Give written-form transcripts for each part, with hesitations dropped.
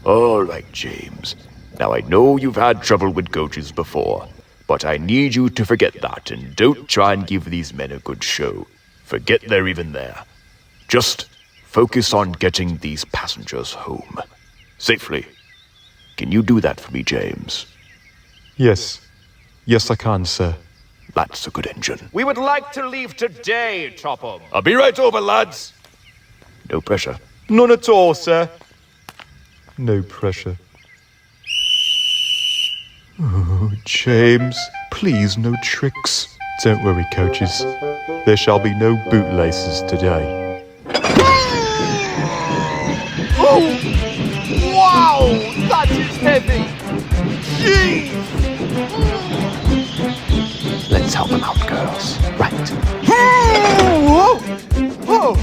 All right, James. Now I know you've had trouble with coaches before, but I need you to forget that and don't try and give these men a good show. Forget they're even there. Just focus on getting these passengers home. Safely. Can you do that for me, James? Yes. Yes, I can, sir. That's a good engine. We would like to leave today, Topham. I'll be right over, lads. No pressure. None at all, sir. No pressure. Oh, James, please no tricks. Don't worry, coaches. There shall be no bootlaces today. Oh! Wow! That is heavy! Jeez! Let's help them out, girls. Right. Whoa! Whoa!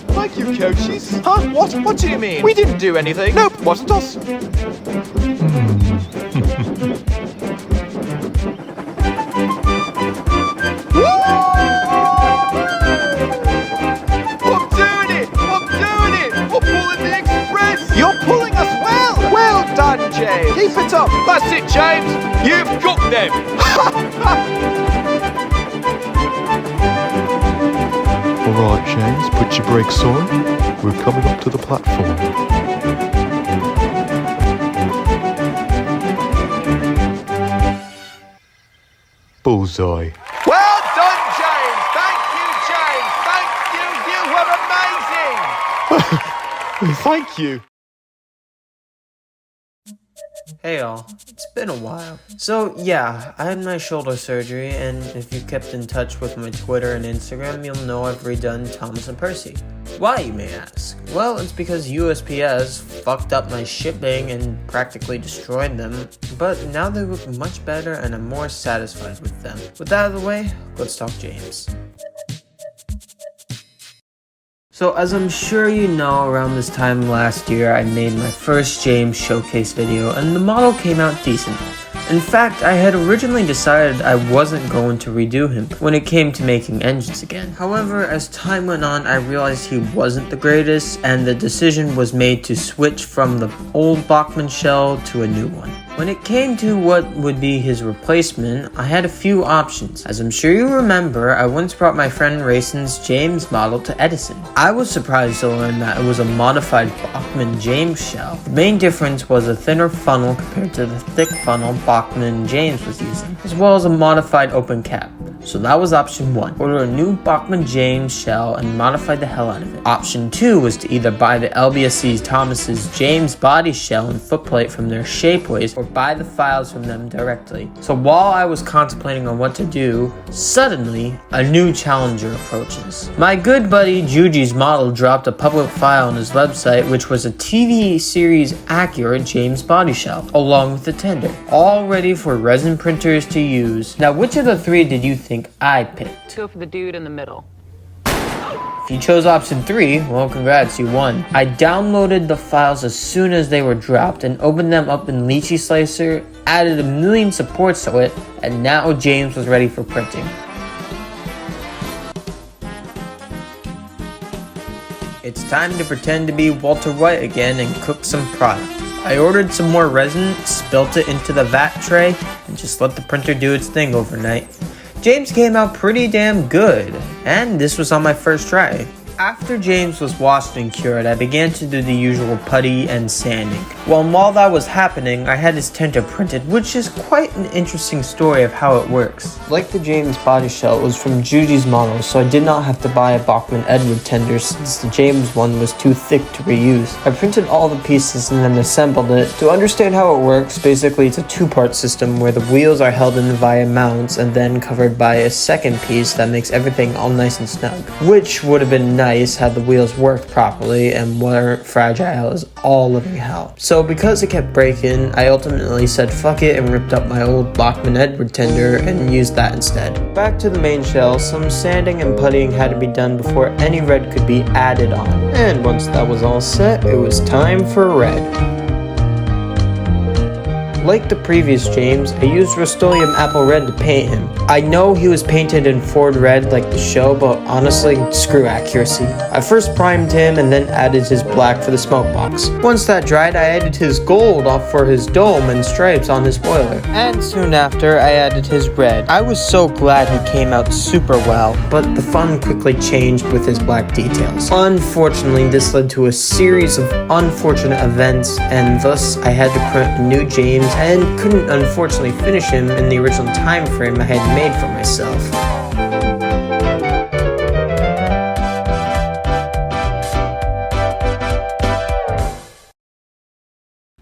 Thank you, coaches. Huh? What do you mean? We didn't do anything. Nope, wasn't us. James. Keep it up. That's it, James. You've got them. All right, James, put your brakes on. We're coming up to the platform. Bullseye. Well done, James. Thank you, James. Thank you. You were amazing. Thank you. Hey y'all, it's been a while. So yeah, I had my shoulder surgery, and if you've kept in touch with my Twitter and Instagram, you'll know I've redone Thomas and Percy. Why, you may ask? Well, it's because USPS fucked up my shipping and practically destroyed them, but now they look much better and I'm more satisfied with them. With that out of the way, let's talk James. So as I'm sure you know, around this time last year, I made my first James showcase video, and the model came out decent. In fact, I had originally decided I wasn't going to redo him when it came to making engines again. However, as time went on, I realized he wasn't the greatest, and the decision was made to switch from the old Bachmann shell to a new one. When it came to what would be his replacement, I had a few options. As I'm sure you remember, I once brought my friend Rayson's James model to Edison. I was surprised to learn that it was a modified Bachmann James shell. The main difference was a thinner funnel compared to the thick funnel Bachmann James was using, as well as a modified open cap. So that was option 1. Order a new Bachmann James shell and modify the hell out of it. Option 2 was to either buy the LBSC Thomas's James body shell and footplate from their Shapeways, or buy the files from them directly. So while I was contemplating on what to do, suddenly a new challenger approaches. My good buddy Juji's model dropped a public file on his website, which was a TV series accurate James body shell, along with the tender, all ready for resin printers to use. Now, which of the three did you think I picked? Go for the dude in the middle. If you chose option 3, well, congrats, you won. I downloaded the files as soon as they were dropped and opened them up in Lychee Slicer, added a million supports to it, and now James was ready for printing. It's time to pretend to be Walter White again and cook some product. I ordered some more resin, spilt it into the vat tray, and just let the printer do its thing overnight. James came out pretty damn good, and this was on my first try. After James was washed and cured, I began to do the usual putty and sanding. Well, while that was happening, I had his tender printed, which is quite an interesting story of how it works. Like the James body shell, it was from Juji's model, so I did not have to buy a Bachmann Edward tender since the James one was too thick to reuse. I printed all the pieces and then assembled it. To understand how it works, basically it's a two-part system where the wheels are held in via mounts and then covered by a second piece that makes everything all nice and snug, which would have been nice had the wheels worked properly and weren't fragile as all living hell. So because it kept breaking, I ultimately said fuck it and ripped up my old Bachmann Edward tender and used that instead. Back to the main shell, some sanding and puttying had to be done before any red could be added on. And once that was all set, it was time for red. Like the previous James, I used Rust-Oleum Apple Red to paint him. I know he was painted in Ford Red like the show, but honestly, screw accuracy. I first primed him and then added his black for the smoke box. Once that dried, I added his gold off for his dome and stripes on his spoiler. And soon after, I added his red. I was so glad he came out super well, but the fun quickly changed with his black details. Unfortunately, this led to a series of unfortunate events, and thus I had to print a new James and couldn't unfortunately finish him in the original time frame I had made for myself.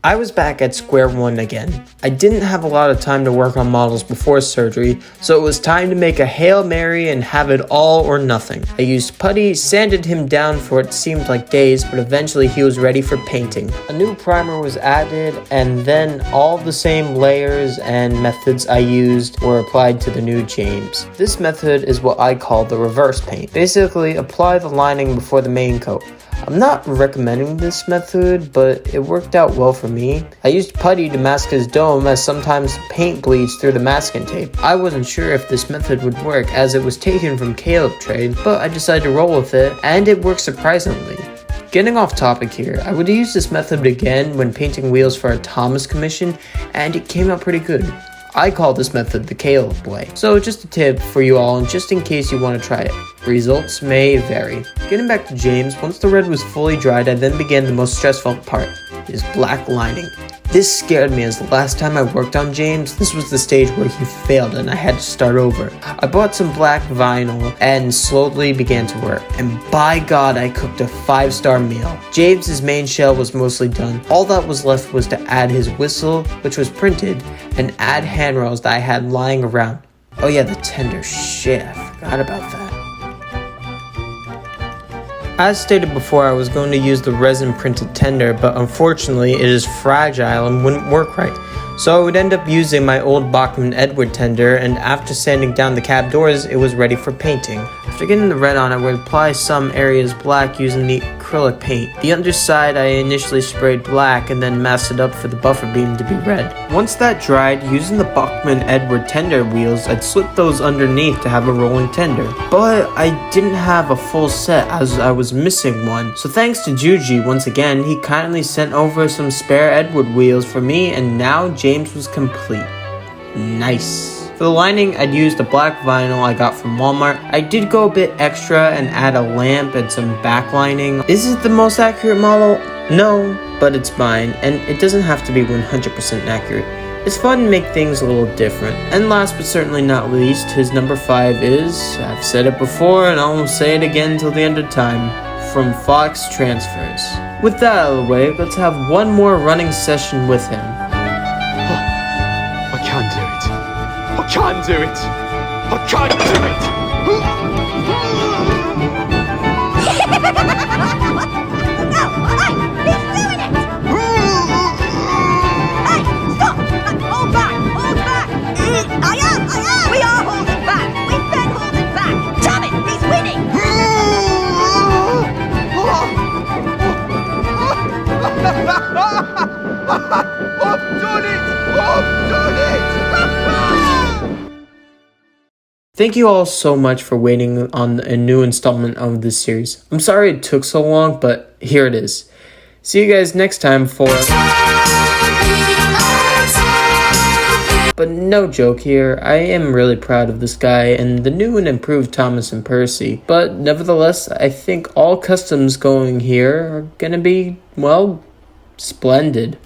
I was back at square one again. I didn't have a lot of time to work on models before surgery, so it was time to make a Hail Mary and have it all or nothing. I used putty, sanded him down for it seemed like days, but eventually he was ready for painting. A new primer was added, and then all the same layers and methods I used were applied to the new James. This method is what I call the reverse paint. Basically, apply the lining before the main coat. I'm not recommending this method, but it worked out well for me. I used putty to mask his dome, as sometimes paint bleeds through the masking tape. I wasn't sure if this method would work as it was taken from Caleb Trade, but I decided to roll with it, and it worked surprisingly. Getting off topic here, I would use this method again when painting wheels for a Thomas commission, and it came out pretty good. I call this method the Caleb way. So just a tip for you all, and just in case you want to try it. Results may vary. Getting back to James, once the red was fully dried, I then began the most stressful part, his black lining. This scared me as the last time I worked on James, this was the stage where he failed and I had to start over. I bought some black vinyl and slowly began to work, and by God I cooked a 5-star meal. James's main shell was mostly done. All that was left was to add his whistle, which was printed, and add handrails that I had lying around. Oh yeah, the tender, shit, I forgot about that. As stated before, I was going to use the resin printed tender, but unfortunately it is fragile and wouldn't work right. So I would end up using my old Bachman Edward tender, and after sanding down the cab doors, it was ready for painting. After getting the red on, I would apply some areas black using the acrylic paint. The underside I initially sprayed black and then masked it up for the buffer beam to be red. Once that dried, using the Bachman Edward tender wheels, I'd slip those underneath to have a rolling tender. But I didn't have a full set as I was missing one. So thanks to Juji once again, he kindly sent over some spare Edward wheels for me, and now James was complete. Nice. For the lining, I'd used the black vinyl I got from Walmart. I did go a bit extra and add a lamp and some backlining. Is it the most accurate model? No, but it's mine, and it doesn't have to be 100% accurate. It's fun to make things a little different. And last but certainly not least, his number 5 is, I've said it before and I'll say it again till the end of time, from Fox Transfers. With that out of the way, let's have one more running session with him. I can do it. I can do it. I can do it. Thank you all so much for waiting on a new installment of this series. I'm sorry it took so long, but here it is. See you guys next time for... But no joke here, I am really proud of this guy and the new and improved Thomas and Percy. But nevertheless, I think all customs going here are gonna be, well, splendid.